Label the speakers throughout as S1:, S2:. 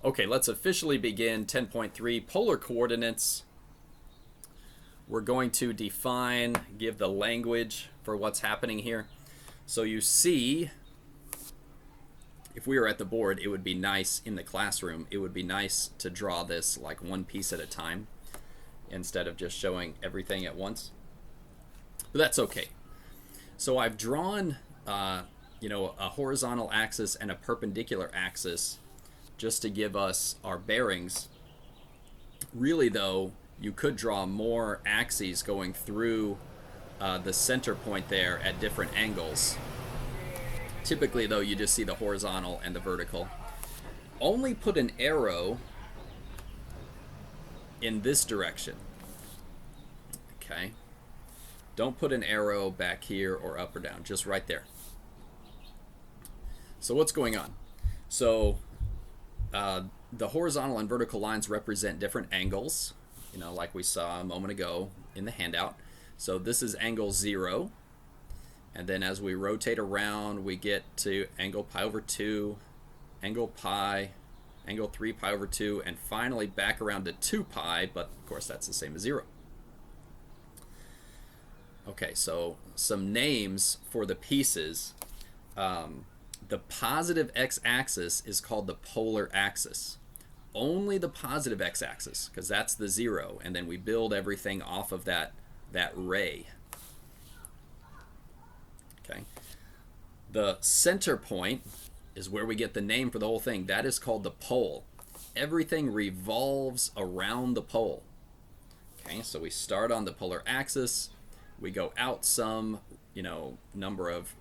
S1: Okay, let's officially begin 10.3 polar coordinates. We're going to define, give the language for what's happening here. So you see, if we were at the board, it would be nice in the classroom. It would be nice to draw this like one piece at a time instead of just showing everything at once. But that's okay. So I've drawn, a horizontal axis and a perpendicular axis just to give us our bearings. Really, though, you could draw more axes going through the center point there at different angles. Typically, though, you just see the horizontal and the vertical. Only put an arrow in this direction. Okay. Don't put an arrow back here or up or down, just right there. So what's going on? So the horizontal and vertical lines represent different angles, like we saw a moment ago in the handout. So this is angle 0. And then as we rotate around, we get to angle pi over 2, angle pi, angle 3 pi over 2, and finally back around to 2 pi, but of course that's the same as 0. Okay, so some names for the pieces. The positive x-axis is called the polar axis. Only the positive x-axis, because that's the 0, and then we build everything off of that ray. Okay. The center point is where we get the name for the whole thing. That is called the pole. Everything revolves around the pole. Okay, so we start on the polar axis. We go out some, number of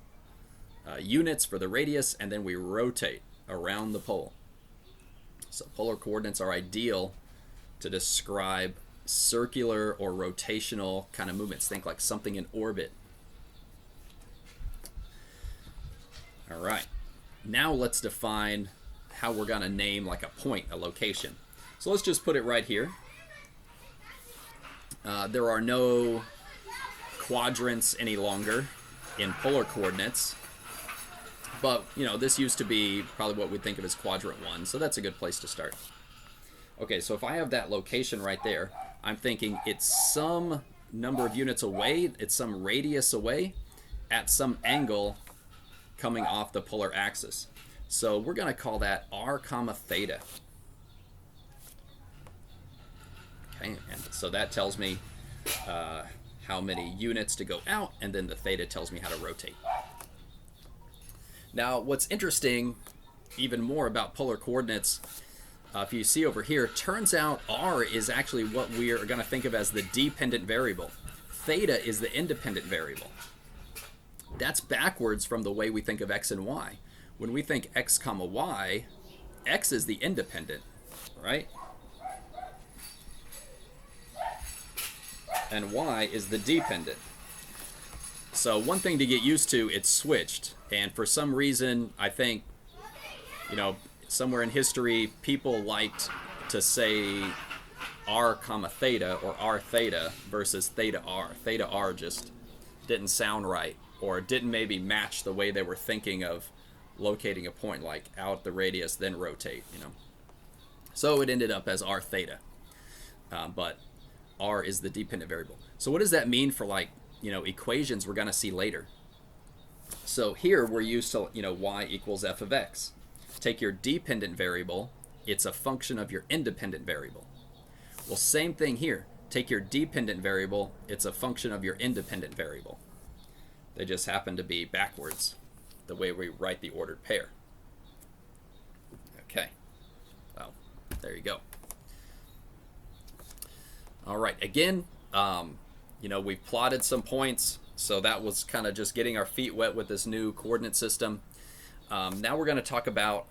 S1: units for the radius, and then we rotate around the pole. So polar coordinates are ideal to describe circular or rotational kind of movements. Think like something in orbit. All right. Now let's define how we're going to name like a point, a location. So let's just put it right here. There are no quadrants any longer in polar coordinates. But, this used to be probably what we'd think of as quadrant 1, so that's a good place to start. Okay, so if I have that location right there, I'm thinking it's some number of units away, it's some radius away, at some angle coming off the polar axis. So we're going to call that r comma theta. Okay, and so that tells me how many units to go out, and then the theta tells me how to rotate. Now, what's interesting even more about polar coordinates, if you see over here, turns out r is actually what we are going to think of as the dependent variable. Theta is the independent variable. That's backwards from the way we think of x and y. When we think x comma y, x is the independent, right? And y is the dependent. So one thing to get used to, it's switched. And for some reason, I think, somewhere in history, people liked to say r comma theta or r theta versus theta r. Theta r just didn't sound right, or didn't maybe match the way they were thinking of locating a point, like out the radius, then rotate, So it ended up as r theta. But r is the dependent variable. So what does that mean for equations we're going to see later? So here we're used to, y equals f of x. Take your dependent variable, it's a function of your independent variable. Well, same thing here. Take your dependent variable, it's a function of your independent variable. They just happen to be backwards, the way we write the ordered pair. Okay. Well, there you go. All right, again, we've plotted some points, so that was kind of just getting our feet wet with this new coordinate system. Now we're going to talk about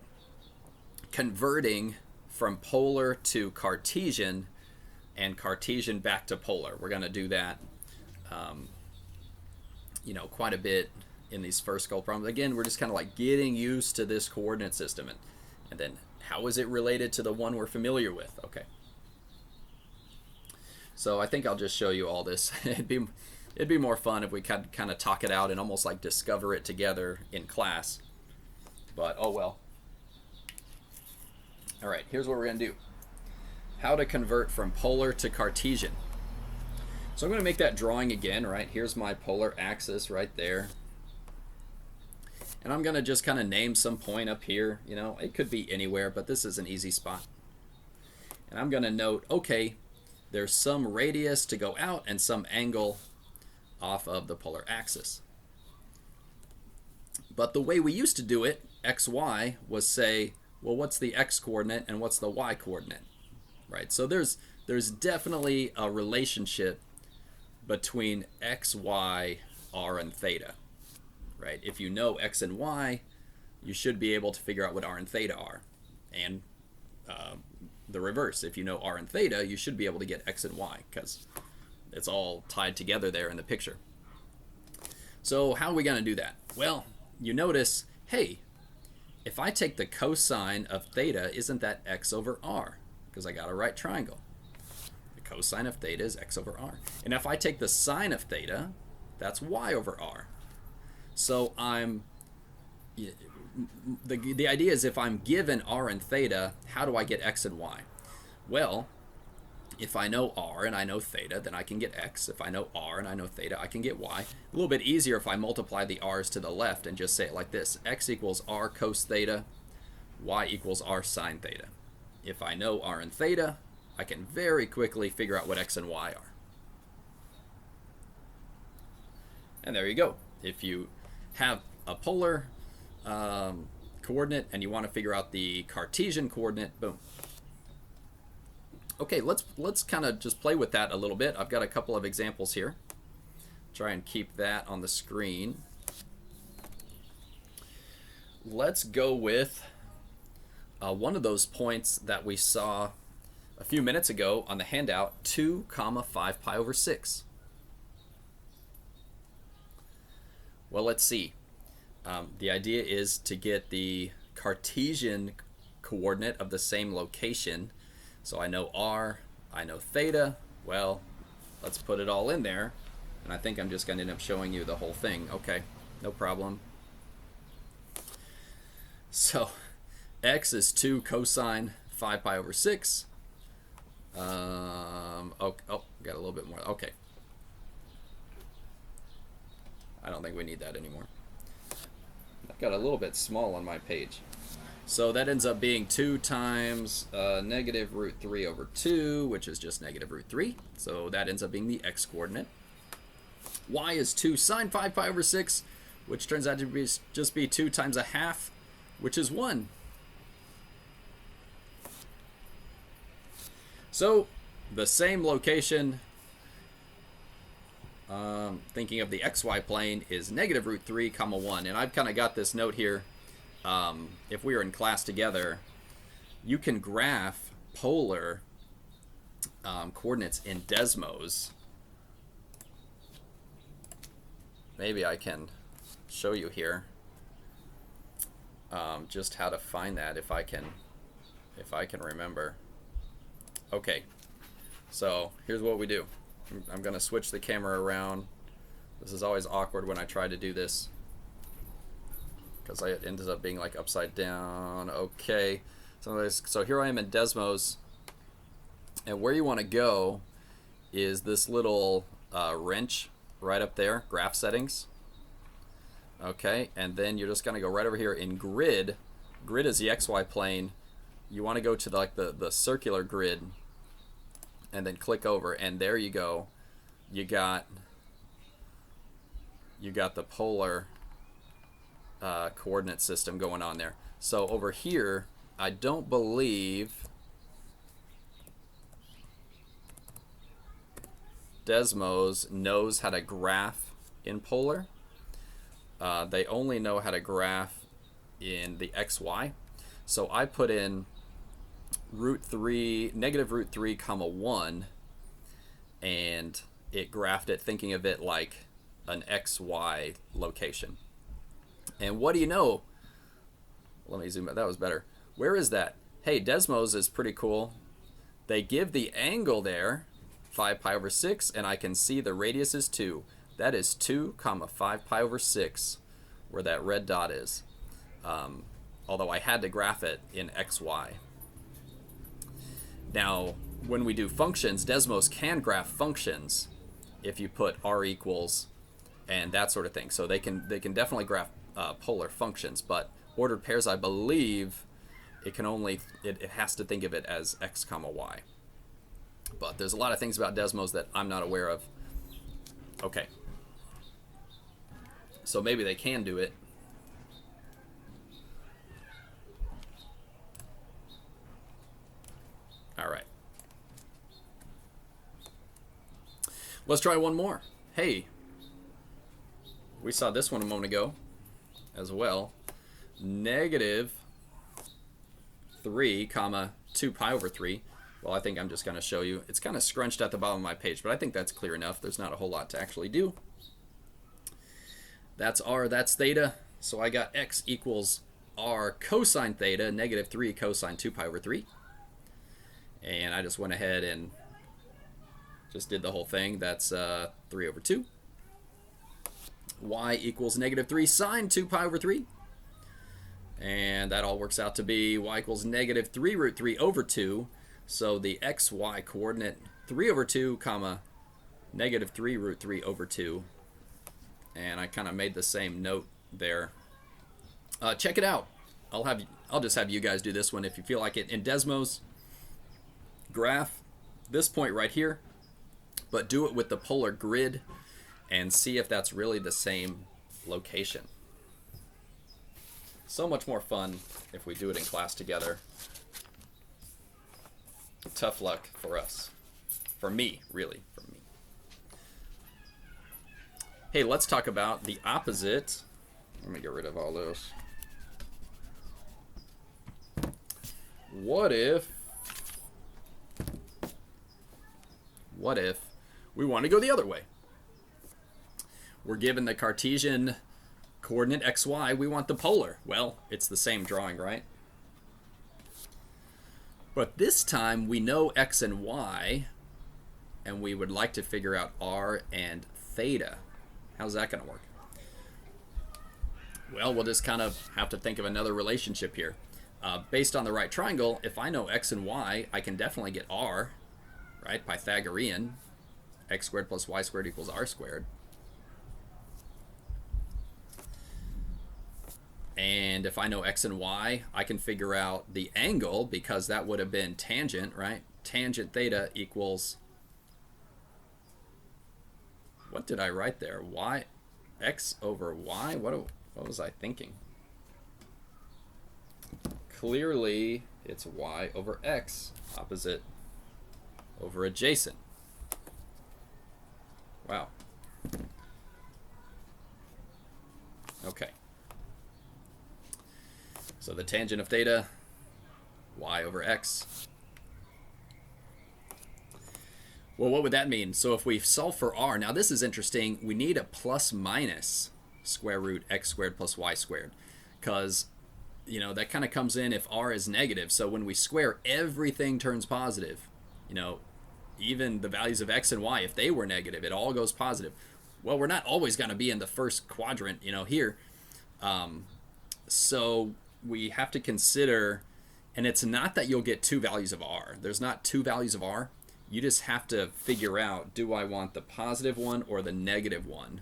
S1: converting from polar to Cartesian and Cartesian back to polar. We're going to do that, quite a bit in these first couple problems. Again, we're just kind of like getting used to this coordinate system, and then how is it related to the one we're familiar with? Okay. So I think I'll just show you all this. It'd be more fun if we could kind of talk it out and almost like discover it together in class. But oh well. All right, here's what we're going to do. How to convert from polar to Cartesian. So I'm going to make that drawing again, right? Here's my polar axis right there. And I'm going to just kind of name some point up here. You know, it could be anywhere, but this is an easy spot. And I'm going to note, okay, there's some radius to go out and some angle off of the polar axis. But the way we used to do it, xy, was say, well, what's the x coordinate and what's the y coordinate, right? So there's definitely a relationship between x, y, r, and theta, right? If you know x and y, you should be able to figure out what r and theta are. And the reverse, if you know r and theta, you should be able to get x and y because it's all tied together there in the picture. So how are we going to do that? Well, you notice, hey, if I take the cosine of theta, isn't that x over r? Because I got a right triangle. The cosine of theta is x over r. And if I take the sine of theta, that's y over r. So the idea is if I'm given r and theta, how do I get x and y? Well, if I know r and I know theta, then I can get x. If I know r and I know theta, I can get y. A little bit easier if I multiply the r's to the left and just say it like this. X equals r cos theta, y equals r sine theta. If I know r and theta, I can very quickly figure out what x and y are. And there you go. If you have a polar coordinate and you want to figure out the Cartesian coordinate, boom. Okay, let's kind of just play with that a little bit. I've got a couple of examples here. Try and keep that on the screen. Let's go with one of those points that we saw a few minutes ago on the handout, 2, 5 pi over 6. Well, let's see. The idea is to get the Cartesian coordinate of the same location. So I know r, I know theta. Well, let's put it all in there. And I think I'm just going to end up showing you the whole thing. Okay, no problem. So x is 2 cosine 5 pi over 6. Oh, got a little bit more. Okay. I don't think we need that anymore. I've got a little bit small on my page. So that ends up being 2 times negative root 3 over 2, which is just negative root 3. So that ends up being the x coordinate. Y is 2 sine 5 pi over 6, which turns out to just be 2 times a half, which is 1. So the same location, thinking of the xy plane, is negative root 3 comma 1. And I've kind of got this note here. If we were in class together, you can graph polar coordinates in Desmos. Maybe I can show you here just how to find that if I can remember. Okay, so here's what we do. I'm going to switch the camera around. This is always awkward when I try to do this, because it ends up being like upside down. Okay, so here I am in Desmos, and where you want to go is this little wrench right up there, graph settings. Okay, and then you're just going to go right over here in grid. Grid is the XY plane. You want to go to the circular grid and then click over, and there you go. You got the polar coordinate system going on there. So over here, I don't believe Desmos knows how to graph in polar. They only know how to graph in the XY. So I put in negative root 3 comma 1, and it graphed it, thinking of it like an XY location. And what do you know? Let me zoom out. That was better. Where is that? Hey, Desmos is pretty cool. They give the angle there, 5 pi over 6, and I can see the radius is 2. That is 2 comma 5 pi over 6, where that red dot is. Although I had to graph it in XY. Now, when we do functions, Desmos can graph functions if you put r equals and that sort of thing. So they can definitely graph polar functions, but ordered pairs, I believe, it has to think of it as x comma y. But there's a lot of things about Desmos that I'm not aware of. Okay. So maybe they can do it. All right. Let's try one more. Hey, we saw this one a moment ago as well. Negative 3 comma 2 pi over 3. Well, I think I'm just going to show you. It's kind of scrunched at the bottom of my page, but I think that's clear enough. There's not a whole lot to actually do. That's r, that's theta. So I got x equals r cosine theta, negative 3 cosine 2 pi over 3. And I just went ahead and just did the whole thing. That's 3 over 2. Y equals negative 3 sine 2 pi over 3. And that all works out to be y equals negative 3 root 3 over 2. So the xy coordinate 3 over 2 comma negative 3 root 3 over 2. And I kind of made the same note there. Check it out. I'll just have you guys do this one if you feel like it. In Desmos, graph this point right here, but do it with the polar grid and see if that's really the same location. So much more fun if we do it in class together. Tough luck for us. For me, really, for me. Hey, let's talk about the opposite. Let me get rid of all this. What if we want to go the other way? We're given the Cartesian coordinate xy, we want the polar. Well, it's the same drawing, right? But this time we know x and y, and we would like to figure out r and theta. How's that going to work? Well, we'll just kind of have to think of another relationship here. Based on the right triangle, if I know x and y, I can definitely get r, right? Pythagorean. X squared plus y squared equals r squared. And if I know x and y, I can figure out the angle, because that would have been tangent, right? Tangent theta equals, what did I write there? Y, x over y? What was I thinking? Clearly, it's y over x, opposite over adjacent. Wow. Okay. So the tangent of theta, y over x. Well, what would that mean? So if we solve for r, now this is interesting. We need a plus minus square root x squared plus y squared, because that kind of comes in if r is negative. So when we square, everything turns positive. Even the values of x and y, if they were negative, it all goes positive. Well, we're not always going to be in the first quadrant, here. So we have to consider, and it's not that you'll get two values of r. There's not two values of r. You just have to figure out, do I want the positive one or the negative one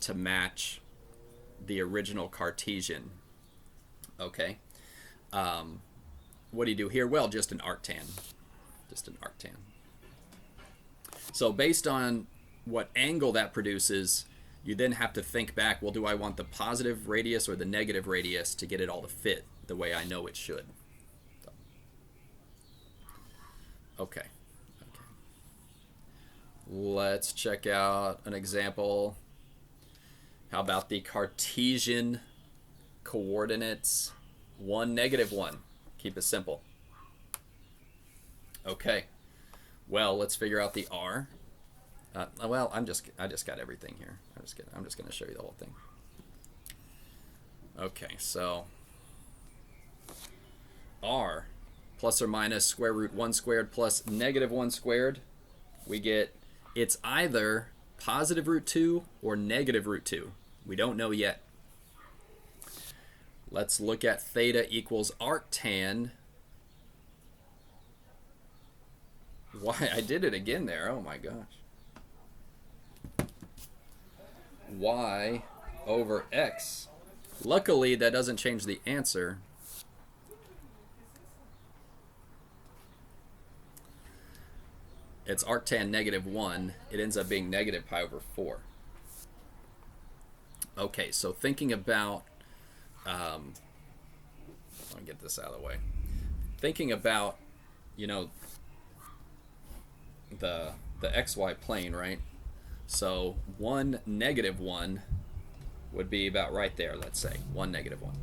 S1: to match the original Cartesian? Okay. What do you do here? Well, just an arctan. Just an arctan. So based on what angle that produces, you then have to think back, well, do I want the positive radius or the negative radius to get it all to fit the way I know it should? Okay. Let's check out an example. How about the Cartesian coordinates 1, -1? Keep it simple. Okay. Well, let's figure out the r. Well, I just got everything here. I'm just going to show you the whole thing. Okay, so r plus or minus square root 1 squared plus -1 squared. We get, it's either positive root 2 or negative root 2. We don't know yet. Let's look at theta equals arctan Why? I did it again there. Oh my gosh. Y over X. Luckily, that doesn't change the answer. It's arctan negative 1. It ends up being negative pi over 4. Okay, so thinking about, let me get this out of the way. Thinking about, you know, the xy plane, right? So 1, negative 1 would be about right there, let's say. 1, negative 1.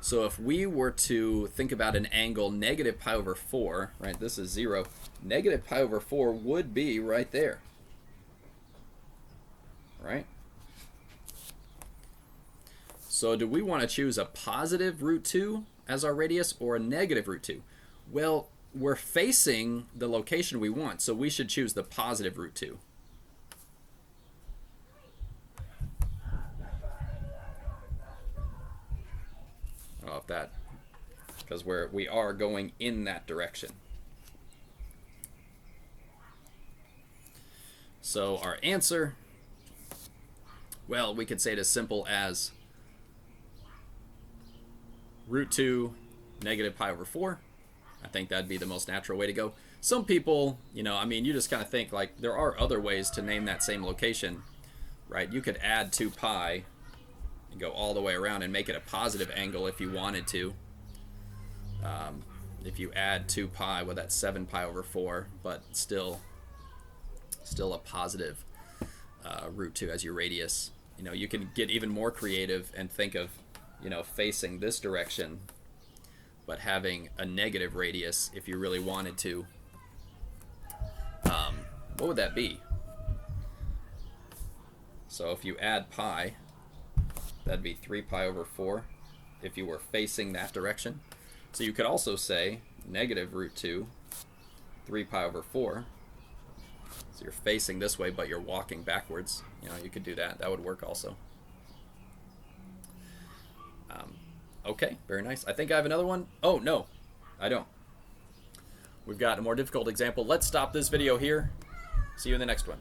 S1: So if we were to think about an angle negative pi over 4, right, this is 0, negative pi over 4 would be right there, right? So do we want to choose a positive root 2 as our radius or a negative root 2? Well, we're facing the location we want, so we should choose the positive root 2. If that, because we are going in that direction. So our answer, well, we could say it as simple as root 2 negative pi over 4. I think that'd be the most natural way to go. Some people, you know, I mean, you just kind of think like there are other ways to name that same location, right? You could add 2 pi and go all the way around and make it a positive angle if you wanted to. If you add 2 pi, well, that's 7 pi over 4, but still a positive root 2 as your radius. You know, you can get even more creative and think of, you know, facing this direction, but having a negative radius if you really wanted to. What would that be? So if you add pi, that'd be 3 pi over 4 if you were facing that direction. So you could also say negative root 2, 3 pi over 4. So you're facing this way, but you're walking backwards. You know, you could do that. That would work also. Okay, very nice. I think I have another one. Oh, no, I don't. We've got a more difficult example. Let's stop this video here. See you in the next one.